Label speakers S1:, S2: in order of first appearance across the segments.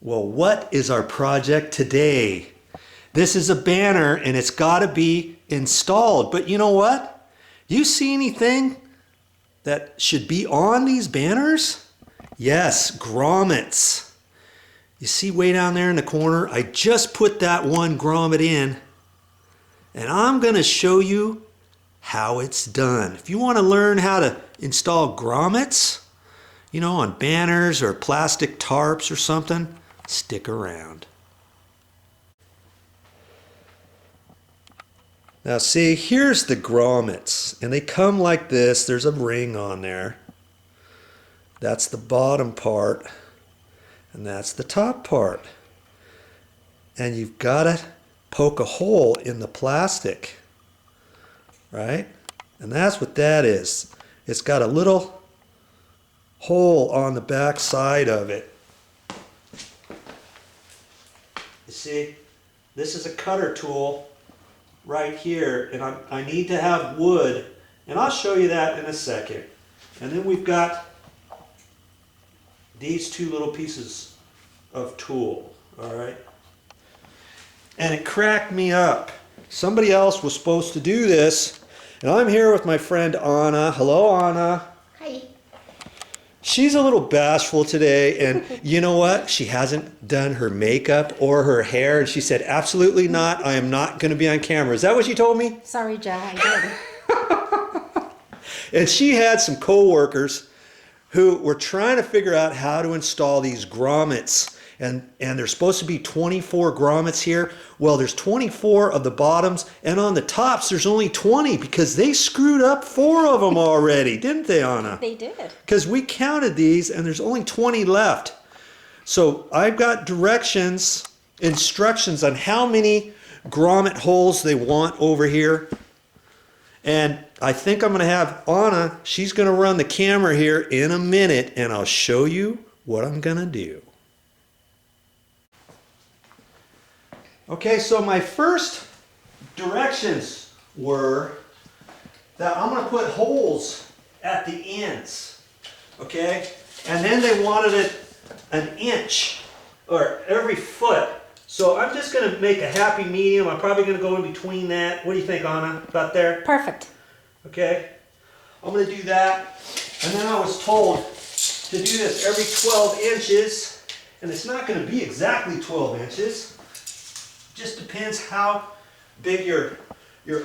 S1: Well, what is our project today? This is a banner and it's got to be installed. But you know what? You see anything that should be on these banners? Yes, grommets. You see way down there in the corner? I just put that one grommet in and I'm going to show you how it's done. If you want to learn how to install grommets, you know, on banners or plastic tarps or something, stick around. Now see, here's the grommets, and they come like this. There's a ring on there. That's the bottom part, and that's the top part. And you've got to poke a hole in the plastic, right? And that's what that is. It's got a little hole on the back side of it. You see, this is a cutter tool right here, and I need to have wood, and I'll show you that in a second. And then we've got these two little pieces of tool, all right? And it cracked me up. Somebody else was supposed to do this, and I'm here with my friend Anna. Hello, Anna.
S2: Hi.
S1: She's a little bashful today, and you know what? She hasn't done her makeup or her hair, and she said, absolutely not. I am not going to be on camera. Is that what you told me?
S2: Sorry, Joe, I did.
S1: And she had some co-workers who were trying to figure out how to install these grommets. And there's supposed to be 24 grommets here. Well, there's 24 of the bottoms, and on the tops there's only 20 because they screwed up 4 of them already, didn't they, Anna?
S2: They did.
S1: Because we counted these and there's only 20 left. So I've got instructions on how many grommet holes they want over here. And I think I'm going to have Anna, she's going to run the camera here in a minute, and I'll show you what I'm going to do. Okay, so my first directions were that I'm going to put holes at the ends, okay? And then they wanted it an inch or every foot. So I'm just going to make a happy medium. I'm probably going to go in between that. What do you think, Anna? About there?
S2: Perfect.
S1: Okay. I'm going to do that. And then I was told to do this every 12 inches. And it's not going to be exactly 12 inches. Just depends how big your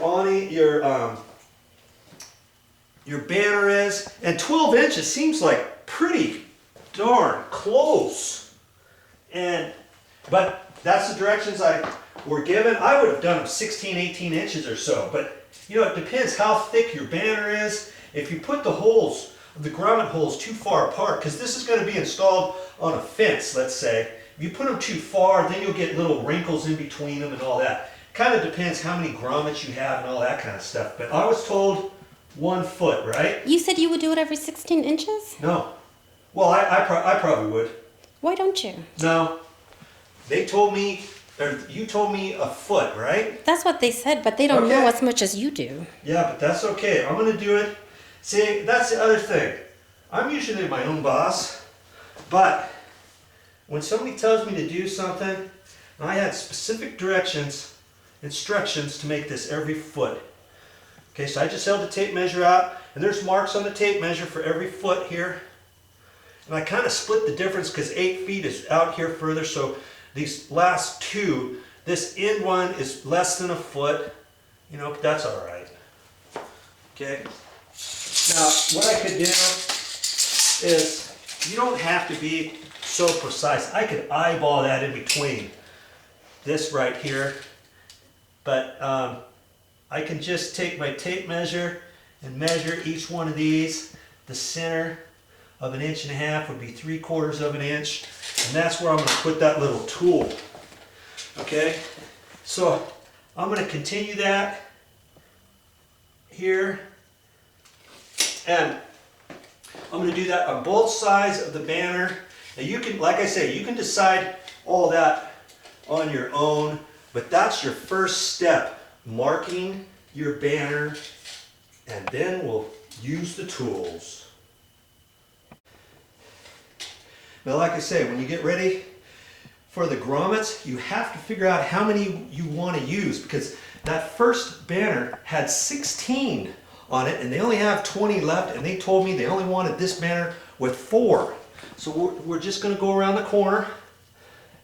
S1: awning, your banner is. And 12 inches seems like pretty darn close. But that's the directions I were given. I would have done them 16, 18 inches or so. But you know, it depends how thick your banner is. If you put the holes, the grommet holes too far apart, because this is going to be installed on a fence, let's say. If you put them too far, then you'll get little wrinkles in between them and all that. Kind of depends how many grommets you have and all that kind of stuff. But I was told 1 foot, right?
S2: You said you would do it every 16 inches?
S1: No. Well, I probably would.
S2: Why don't you?
S1: No. They told me, or you told me 1 foot, right?
S2: That's what they said, but they don't know as much as you do.
S1: Yeah, but that's okay. I'm going to do it. See, that's the other thing. I'm usually my own boss, but when somebody tells me to do something, I had specific instructions to make this every foot. Okay, so I just held the tape measure out, and there's marks on the tape measure for every foot here. And I kind of split the difference because 8 feet is out here further, so these last 2, this end one is less than 1 foot, you know, but that's all right. Okay. Now, what I could do is, you don't have to be so precise. I could eyeball that in between this right here, but I can just take my tape measure and measure each one of these. The center of 1.5 inches would be 3/4 of an inch, and that's where I'm going to put that little tool. Okay, so I'm going to continue that here, and I'm going to do that on both sides of the banner. Now you can, like I say, you can decide all that on your own, but that's your first step, marking your banner, and then we'll use the tools. Now, like I say, when you get ready, for the grommets, you have to figure out how many you want to use, because that first banner had 16 on it and they only have 20 left, and they told me they only wanted this banner with 4. So we're just going to go around the corner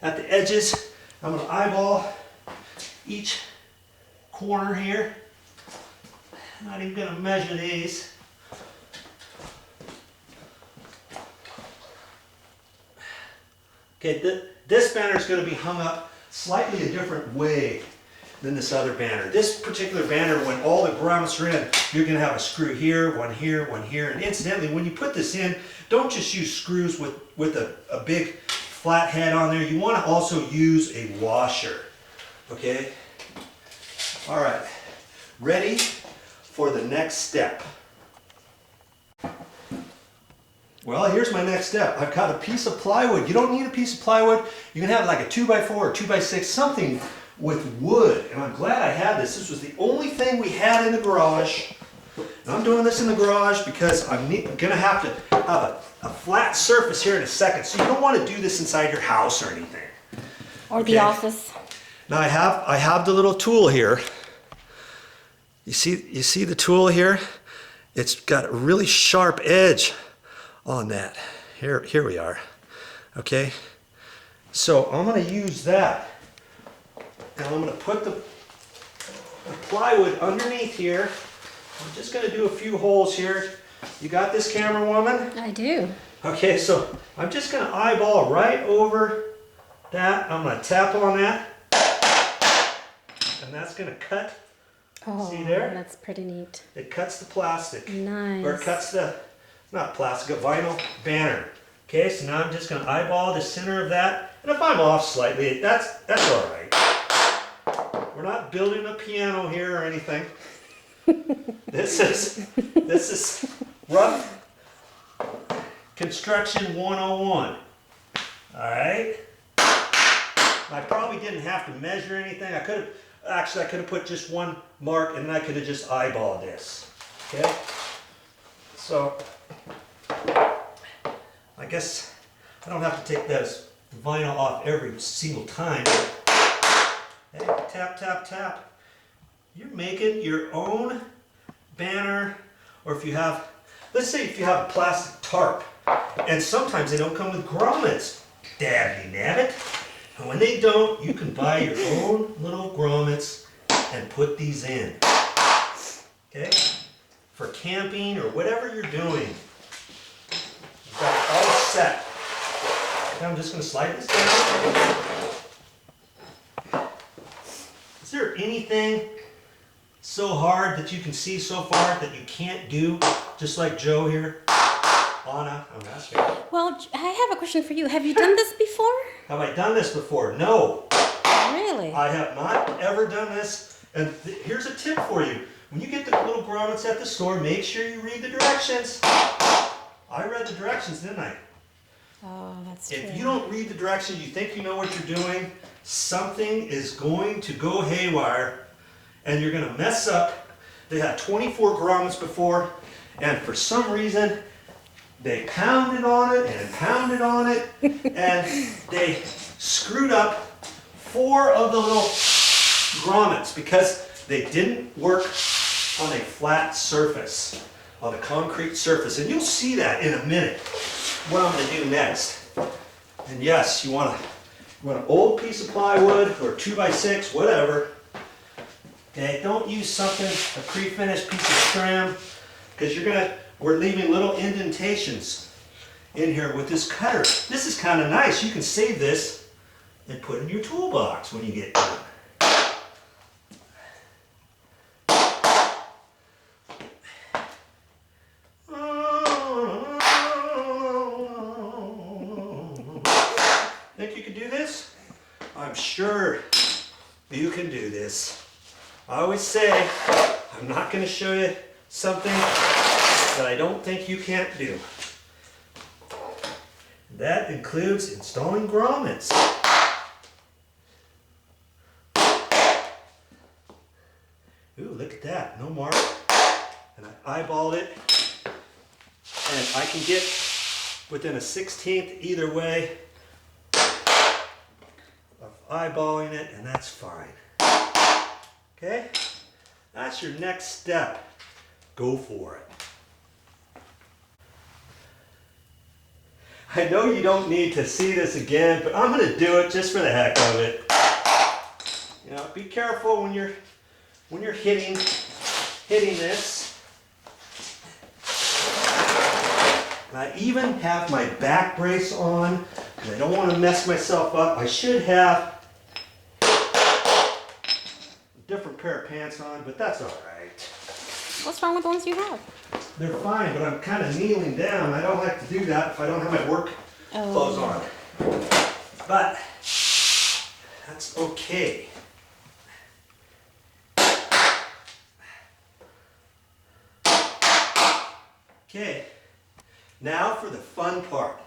S1: at the edges. I'm going to eyeball each corner here. I'm not even going to measure these. Okay, this banner is going to be hung up slightly a different way than this other banner. This particular banner, when all the grommets are in, you're going to have a screw here, one here, one here. And incidentally, when you put this in, don't just use screws with a big flat head on there. You want to also use a washer. Okay? All right. Ready for the next step. Well, here's my next step. I've got a piece of plywood. You don't need a piece of plywood. You can have like a 2x4 or 2x6, something with wood. And I'm glad I had this. This was the only thing we had in the garage. And I'm doing this in the garage because I'm going to have to have a flat surface here in a second. So you don't want to do this inside your house or anything.
S2: Or the office.
S1: Now I have the little tool here. You see the tool here? It's got a really sharp edge on that. Here we are. Okay, so I'm going to use that, and I'm going to put the plywood underneath here. I'm just going to do a few holes here. You got this, camera woman?
S2: I do.
S1: Okay, so I'm just going to eyeball right over that. I'm going to tap on that, and that's going to cut.
S2: Oh,
S1: see there?
S2: That's pretty neat.
S1: It cuts the plastic.
S2: Nice.
S1: Or it cuts the, not plastic, a vinyl banner. Okay, so now I'm just going to eyeball the center of that. And if I'm off slightly, that's all right. We're not building a piano here or anything. This is rough construction 101. All right. I probably didn't have to measure anything. I could have put just one mark, and then I could have just eyeballed this. Okay. So I guess I don't have to take this vinyl off every single time. Hey, tap, tap, tap. You're making your own banner, or if you have, let's say if you have a plastic tarp, and sometimes they don't come with grommets. Dabby nabbit. And when they don't, you can buy your own little grommets and put these in. Okay? For camping or whatever you're doing. You've got it all set. Now I'm just going to slide this down. Is there anything so hard that you can see so far that you can't do, just like Joe here? Anna, I'm asking.
S2: Well, I have a question for you. Have you done this before?
S1: Have I done this before? No.
S2: Really?
S1: I have not ever done this. And here's a tip for you. When you get the little grommets at the store, make sure you read the directions. I read the directions, didn't I?
S2: Oh, that's true.
S1: If you don't read the directions, you think you know what you're doing, something is going to go haywire and you're going to mess up. They had 24 grommets before, and for some reason, they pounded on it and pounded on it, and they screwed up 4 of the little grommets because they didn't work on a flat surface, on a concrete surface. And you'll see that in a minute, what I'm going to do next. And yes, you want an old piece of plywood or 2x6, whatever. Okay, don't use something, a pre-finished piece of trim, because we're leaving little indentations in here with this cutter. This is kind of nice. You can save this and put it in your toolbox when you get done. Think you can do this? I'm sure you can do this. I always say, I'm not going to show you something that I don't think you can't do. That includes installing grommets. Ooh, look at that, no mark. And I eyeballed it, and I can get within a 1/16 either way. eyeballing it, and that's fine. Okay? That's your next step. Go for it. I know you don't need to see this again, but I'm going to do it just for the heck of it. You know, be careful when you're hitting this. And I even have my back brace on because I don't want to mess myself up. I should have a different pair of pants on, but that's all right.
S2: What's wrong with the ones you have?
S1: They're fine, but I'm kind of kneeling down. I don't like to do that if I don't have my work clothes on. But that's okay. Okay, now for the fun part.